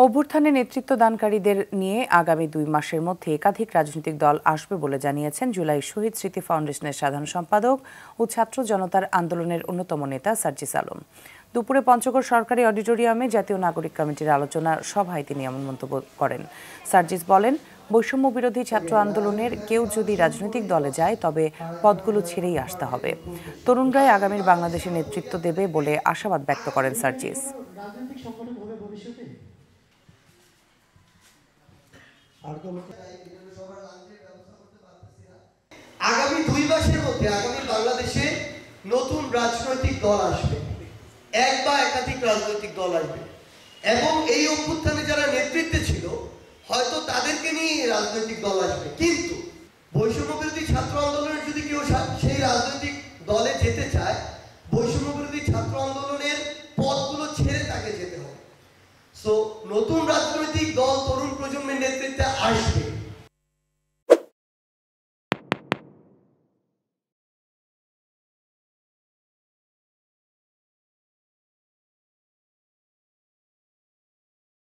অভ্যুত্থানে নেতৃত্বদানকারীদের নিয়ে আগামী 2 মাসের মধ্যে একাধিক রাজনৈতিক দল আসবে বলে জানিয়েছেন জুলাই শহীদ স্মৃতি ফাউন্ডেশনের সাধারণ সম্পাদক ও ছাত্র জনতার আন্দোলনের অন্যতম নেতা সার্জিস আলম। দুপুরে পঞ্চগড় সরকারি অডিটোরিয়ামে জাতীয় নাগরিক কমিটির আলোচনা সভায় তিনি এমন মন্তব্য করেন। সার্জিস বলেন, বৈষম্য বিরোধী ছাত্র আন্দোলনের কেউ যদি রাজনৈতিক দলে যায় তবে পদগুলো ছেড়েই আসতে হবে। তরুণরাই আগামীর বাংলাদেশে নেতৃত্ব দেবে বলে আশাবাদ ব্যক্ত করেন সার্জিস। আগামী 2 মাসের মধ্যে আগামী বাংলাদেশে নতুন রাজনৈতিক দল আসবে, এক বা একাধিক রাজনৈতিক দল আসবে এবং এই অভ্যুত্থানে যারা নেতৃত্বে ছিল হয়তো তাদেরকে নিয়ে রাজনৈতিক দল আসবে। কিন্তু বৈষম্য বিরোধী ছাত্র আন্দোলনের যদি কেউ সেই রাজনৈতিক দলে যেতে চায়, বৈষম্য বিরোধী ছাত্র আন্দোলনের পথগুলো ছেড়ে তাকে যেতে হবে। সো নতুন রাজনৈতিক দল তরুণ প্রজন্মের নেতৃত্বে আসবে।